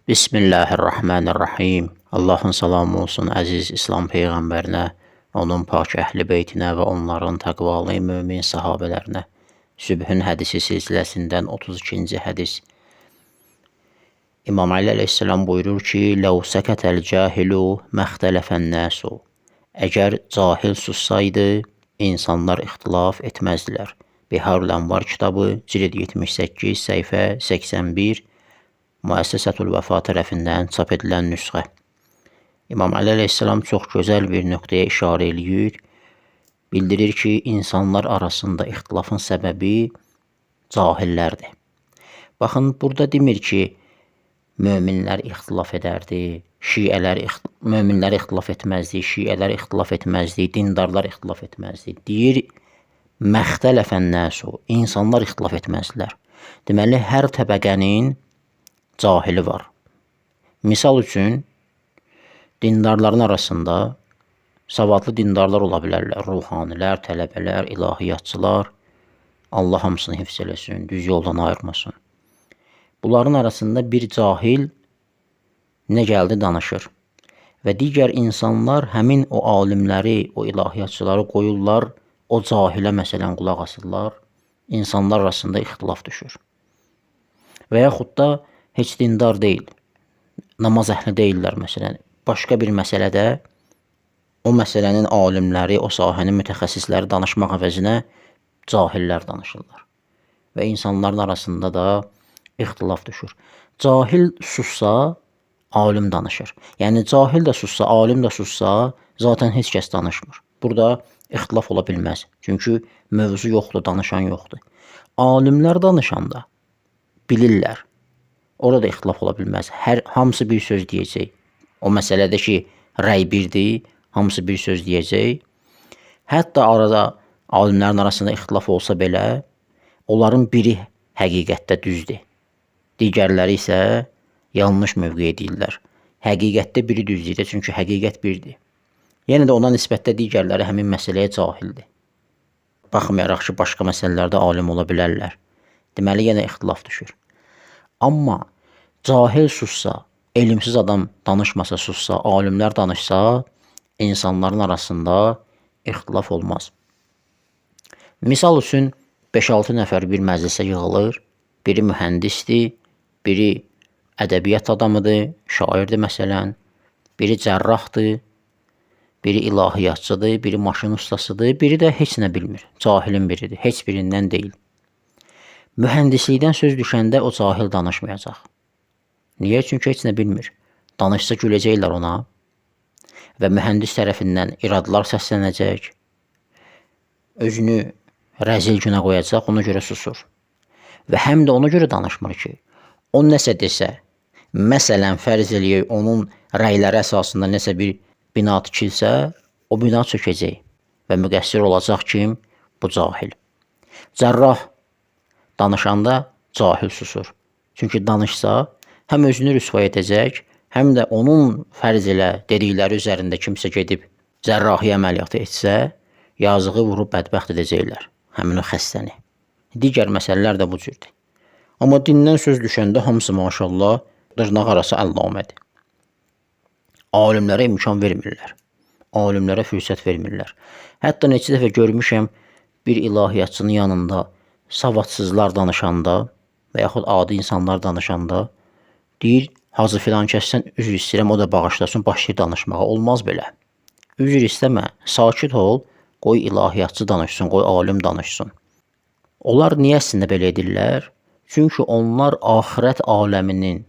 Bismillahirrahmanirrahim. Allahın salamı olsun əziz İslam Peyğəmbərinə, onun pak əhli beytinə və onların təqvalı mömin sahabələrinə. Sübhün hədisi silsiləsindən 32-ci hədis. İmam Ali əleyhissalam buyurur ki, "Ləv səkətəl cahilu məxtələfən nəsu." Əgər cahil sussaydı, insanlar ixtilaf etməzdilər. Biharul Ənvar kitabı, cild 78, səhifə 81, Müəssisətul Vəfa tərəfindən çap edilən nüsxə. İmam Ali əleyhissalam çox gözəl bir nöqtəyə işarə eləyir. Bildirir ki, insanlar arasında ixtilafın səbəbi cahillərdir. Baxın, burada demir ki, möminlər ixtilaf edərdi, möminlər ixtilaf etməzdi, şiələr ixtilaf etməzdi, dindarlar ixtilaf etməzdi. Deyir, məxtələfən nəsu, insanlar ixtilaf etməzdilər. Deməli, hər təbəqənin cahili var. Misal üçün, dindarların arasında savadlı dindarlar ola bilərlər, ruhanilər, tələbələr, ilahiyyatçılar. Allah hamısını hifz eləsin, düz yoldan ayırmasın. Bunların arasında bir cahil nə gəldi danışır. Və digər insanlar həmin o alimləri, o ilahiyyatçıları qoyurlar, o cahilə məsələn qulaq asırlar, insanlar arasında ixtilaf düşür. Və yaxud da heç dindar deyil, namaz əhli deyirlər məsələn. Başqa bir məsələdə o məsələnin alimləri, o sahənin mütəxəssisləri danışmaq əvəzinə cahillər danışırlar. Və insanların arasında da ixtilaf düşür. Cahil sussa, alim danışır. Yəni, cahil də sussa, alim də sussa, zaten heç kəs danışmır. Burada ixtilaf ola bilməz. Çünki mövzu yoxdur, danışan yoxdur. Alimlər danışanda bilirlər. Orada da ixtilaf ola bilməz. Hamısı bir söz deyəcək. O məsələdə ki, rəy birdir, hamısı bir söz deyəcək. Hətta arada alimlərin arasında ixtilaf olsa belə, onların biri həqiqətdə düzdür. Digərləri isə yanlış mövqeyə deyirlər. Həqiqətdə biri düz deyir, çünki həqiqət birdir. Yenə də ona nisbətdə digərləri həmin məsələyə cahildir. Baxmayaraq ki, başqa məsələlərdə alim ola bilərlər. Deməli, yenə ixtilaf düşür. Amma cahil sussa, elmsiz adam danışmasa sussa, alimlər danışsa, insanların arasında ixtilaf olmaz. Misal üçün, 5-6 nəfər bir məclisə yığılır, biri mühəndisdir, biri ədəbiyyat adamıdır, şairdir məsələn, biri cərrahdır, biri ilahiyyatçıdır, biri maşın ustasıdır, biri də heç nə bilmir, cahilin biridir, heç birindən deyil. Mühəndislikdən söz düşəndə o cahil danışmayacaq. Niyə? Çünki heç nə bilmir. Danışsa güləcəklər ona və mühəndis tərəfindən iradlar səslənəcək, özünü rəzil günə qoyacaq, ona görə susur. Və həm də ona görə danışmır ki, o nəsə desə, məsələn, fərz eləyək, onun rəyləri əsasında nəsə bir bina tikilsə, o bina çökəcək və müqəssir olacaq kim? Bu cahil. Cərrah danışanda cahil susur. Çünki danışsa, həm özünü rüsvay edəcək, həm də onun fərz elə dedikləri üzərində kimsə gedib cərrahi əməliyyatı etsə, yazığı vurub bədbəxt edəcəklər, həmin o xəstəni. Digər məsələlər də bu cürdür. Amma dindən söz düşəndə hamısı maşallah dırnaq arası əllamədir. Alimlərə imkan vermirlər. Alimlərə fürsət vermirlər. Hətta neçə dəfə görmüşəm bir ilahiyyatçının yanında savadsızlar danışanda və yaxud adi insanlar danışanda deyir, Hacı filan kəssən üzr istəyirəm, o da bağışlasın, başlayır danışmağa. Olmaz belə. Üzr istəmə, sakit ol, qoy ilahiyyatçı danışsın, qoy alim danışsın. Onlar niyə əslində belə edirlər? Çünki onlar axirət aləminin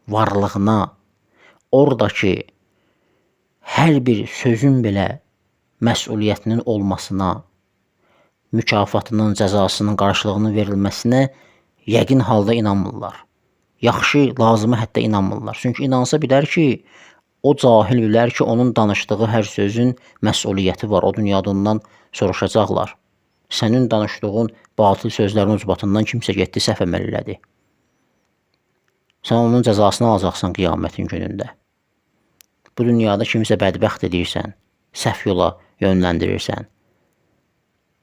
varlığına, oradakı hər bir sözün belə məsuliyyətinin olmasına, mükafatının, cəzasının, qarşılığının verilməsinə yəqin halda inanmırlar. Yaxşı, lazımı hətta inanmırlar. Çünki inansa bilər ki, o cahil bilər ki, onun danışdığı hər sözün məsuliyyəti var. O dünyada ondan soruşacaqlar. Sənin danışdığın batıl sözlərin ucbatından kimsə getdi, səhv əməl elədi. Sən onun cəzasını alacaqsan qiyamətin günündə. Bu dünyada kimsə bədbəxt edirsən, səhv yola yönləndirirsən.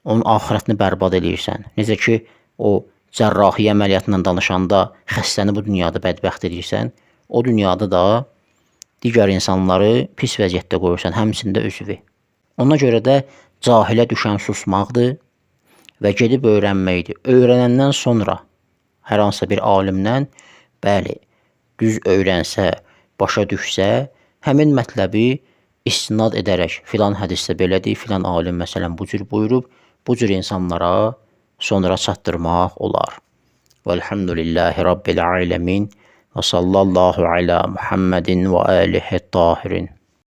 Onun axirətini bərbad edirsən. Necə ki, o cərrahi əməliyyatla danışanda xəstəni bu dünyada bədbəxt edirsən, o dünyada da digər insanları pis vəziyyətdə qoyursan, həmçində özünü. Ona görə də cahilə düşən susmaqdır və gedib öyrənməkdir. Öyrənəndən sonra hər hansısa bir alimdən, bəli, düz öyrənsə, başa düşsə, həmin mətləbi istinad edərək filan hədisdə belədir, filan alim məsələn bu cür buyurub, bu cür insanlara sonra çatdırmaq olar. Vəlhamdülillahi Rabbil aləmin və sallallahu alə Muhammedin və alihi tahirin.